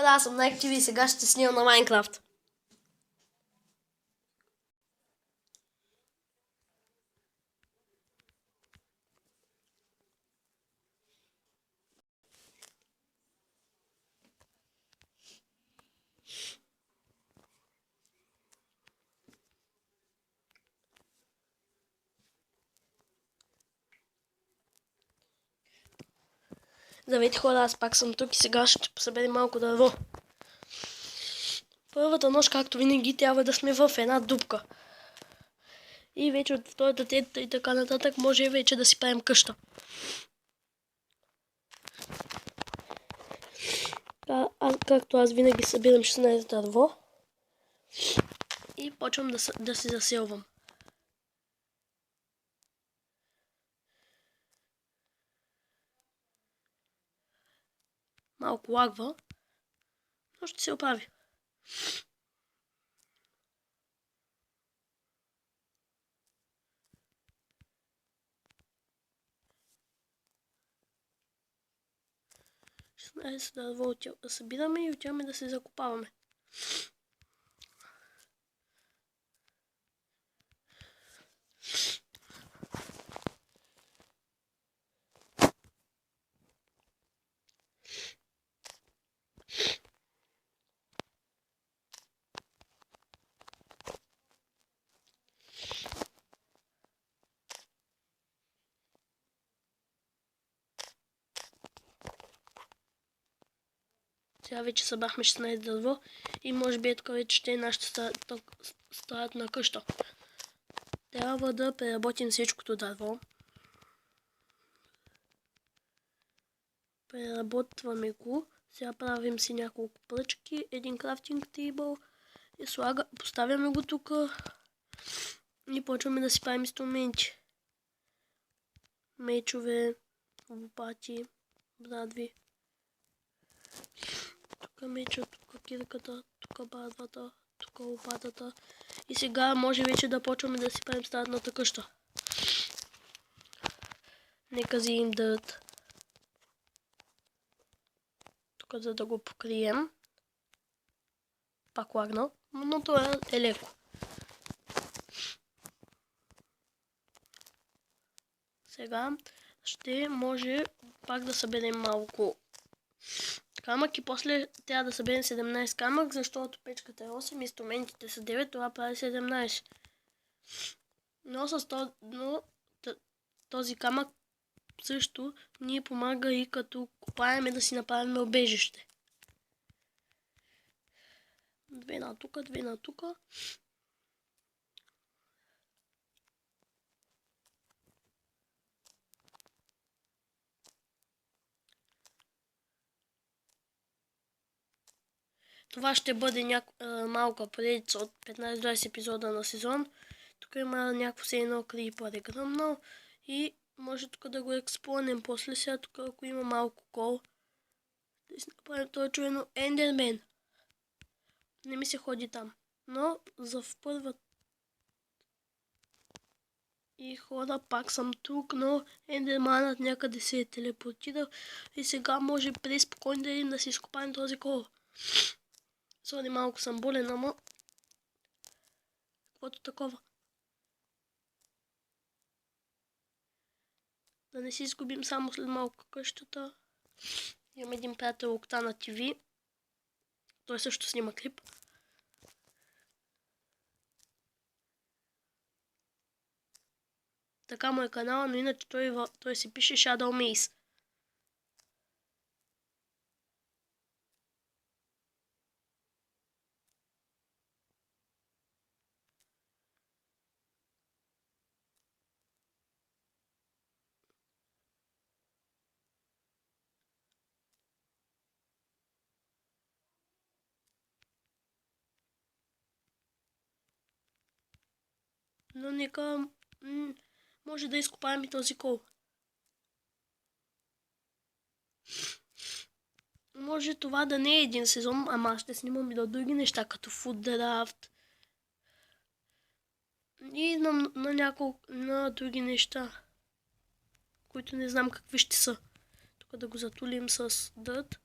Аз съм на Active и сега ще снимам на Майнкрафт. Здравейте хора, аз пак съм тук и сега ще съберем малко дърво. Първата нощ, както винаги, трябва да сме в една дупка. И вече от втората, третата и така нататък може вече да си правим къща. Както аз винаги събирам 16 дърво и почвам да се заселвам. Малко лагва, но ще се оправи. Дърво събираме и отиваме да се закопаваме. Сега вече събрахме 16 дърво и може би така вече ще е нашата стаята на къща. Трябва да преработим всичкото дърво. Преработваме го. Сега правим си няколко пръчки, един крафтинг тейбъл и поставяме го тук и почваме да си правим инструменти. Мечове, лопати, брадви. Тук меча, тук кирката, тук брадвата, тук лопатата. И сега може вече да почваме да си правим статната къща. Нека вземем дърт. Тук за да го покрием. Пак лагнал, но това е леко. Сега ще може пак да съберем малко камък и после трябва да съберем 17 камък, защото печката е 8, инструментите са 9, това прави 17. Но с този камък също ни помага и като копаеме да си направим убежище. Две на тука, две на тука. Това ще бъде малка поредица от 15-20 епизода на сезон. Тук има някакво все едно крипър е гръмнал и може тук да го експлонем после сега. Тук ако има малко кол, да си направим това чуено ендермен. Не ми се ходи там. Но за в първа и хора пак съм тук, но ендерманът някъде се е телепортирал и сега може преспокойно да си изкопаем този кол. Сори, малко съм болен, ама каквото такова. Да не си изгубим само след малко къщата. Имам един приятел Октана ТВ. Той също снима клип. Така му е канала, но иначе той си пише Shadow Maze. Но нека може да изкопаем и този кол. Може това да не е един сезон, ама ще снимам и до други неща, като фуддрафт. И на други неща, които не знам какви ще са. Тук да го затулим с дърт.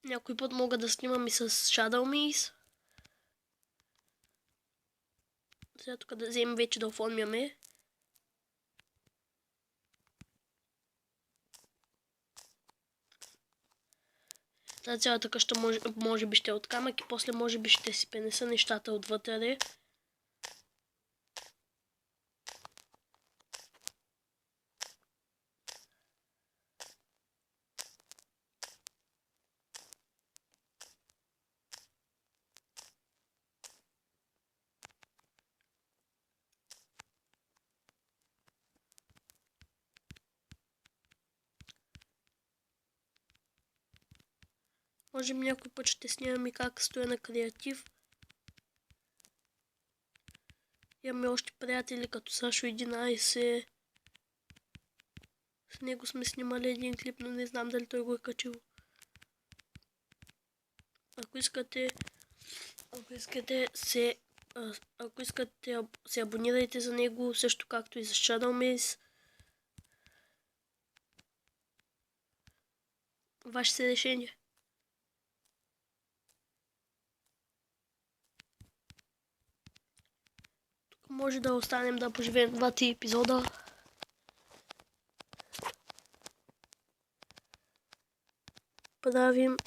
Някой път мога да снимам и с Shadow Maze. Сега тук да вземем вече да оформяме. Тази цялата къща може би ще е от камък и после може би ще си пренеса нещата отвътре. Може би някой път ще снимам и как стоя на креатив. Имаме още приятели като Сашо 11. С него сме снимали един клип, но не знам дали той го е качил. Ако искате се абонирайте за него, също както и за Shadow Maze. Ваше се решение. Тук може да останем да поживеем 2-3 епизода. Правим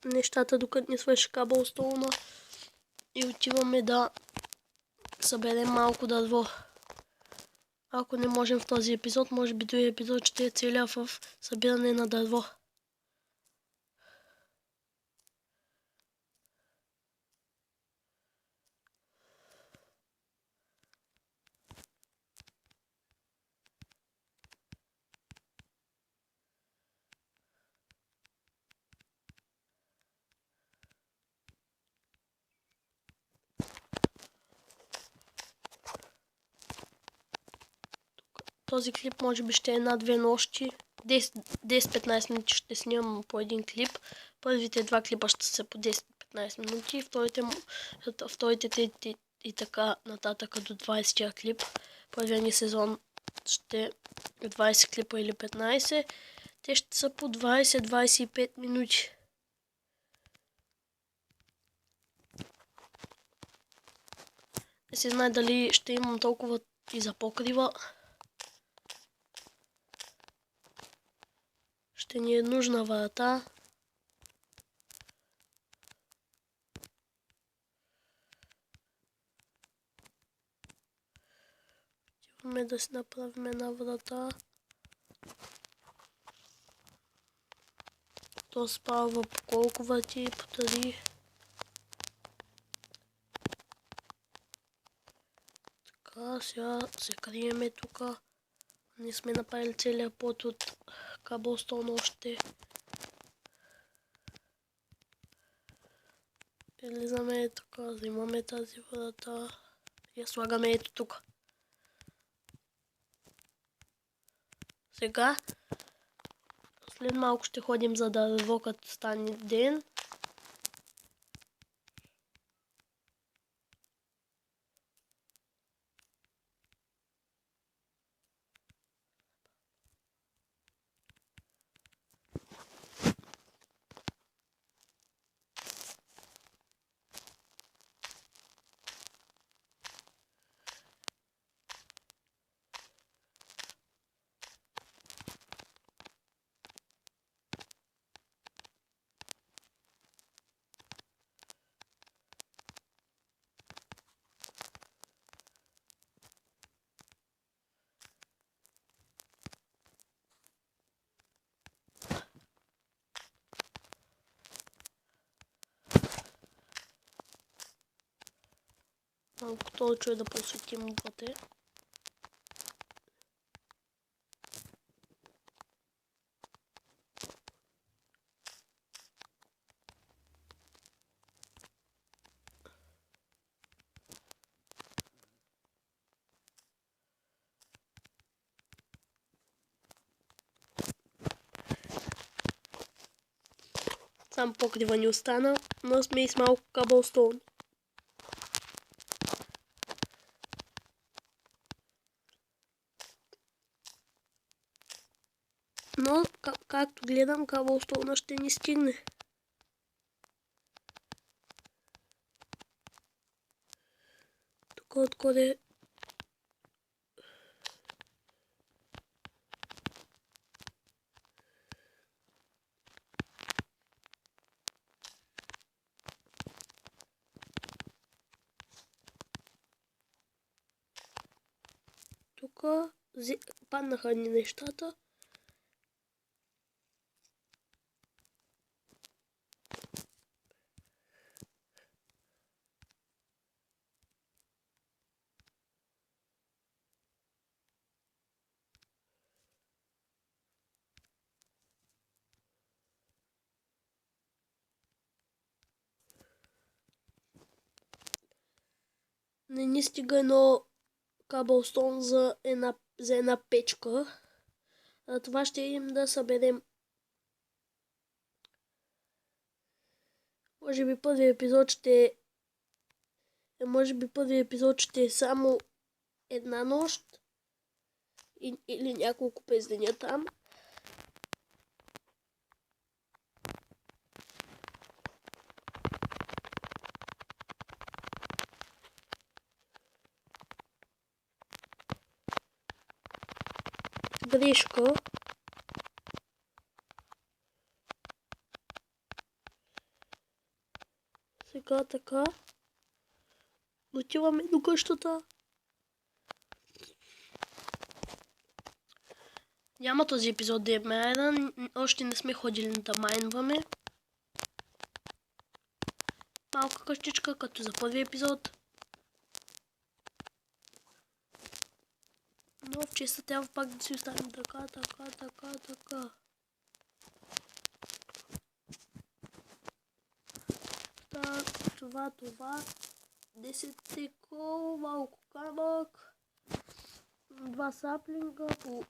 нещата докато не свърши Cobblestone и отиваме да съберем малко дърво. Ако не можем в този епизод, може би този епизод ще е целя в събиране на дърво. Този клип може би ще е на 2 нощи. 10-15 минути ще снимам по един клип. Първите 2 клипа ще са по 10-15 минути. Вторите 3 и така нататък до 20-тия клип. Първия ни сезон ще е 20 клипа или 15. Те ще са по 20-25 минути. Не се знае дали ще имам толкова и за покрива. Ще ни е нужна врата. Отиваме да си направим една врата. То спава по колко врати? По 3. Така, сега се криеме тук. Не сме направили целият път от Cobblestone още. Излизаме тук, взимаме тази врата и я слагаме ето тук. Сега, след малко ще ходим за дърво, като стане ден. Малко толчо е да посветим отвътре. Сам покрива ни остана, но сме и с малко Cobblestone. Но, както гледам, Cobblestone ще ни стигне. откоде. Тук паднаха ни нещата. Не ни стига едно каблстон за една печка. Това ще идем да съберем. Може би първият епизод ще е само една нощ или няколко през деня там. Грешка. Сега така. Отиваме до къщата. Няма този епизод да е майнан. Още не сме ходили да майнваме. Малка къщичка, като за първи епизод. Но в честа трябва пак да си оставим така. Това. 10 теко, малко камък. 2 саплинга, по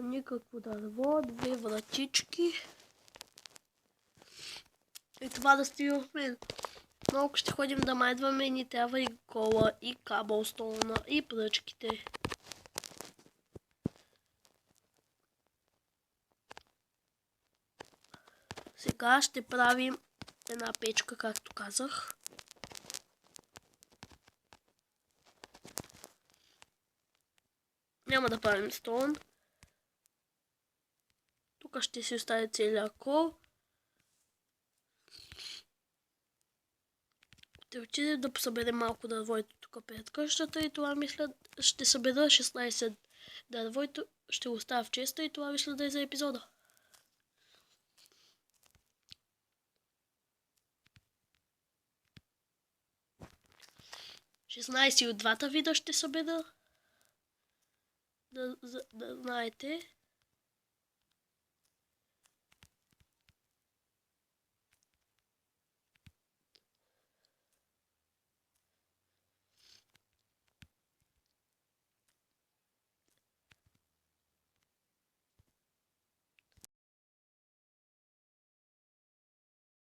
никакво дърво, 2 вратички. И това да стига в мен. Малко ще ходим да майдваме и ни трябва и кола, и каблстона, и пръчките. Сега ще правим една печка, както казах. Няма да правим стон. Тук ще си остави целият кол. Ще отидем да съберем малко дървото тук пред къщата и това мисля ще събера 16 дървото. Ще го оставя в честа и това мисля да е за епизода. 16 от двата вида ще събера. Да знаете.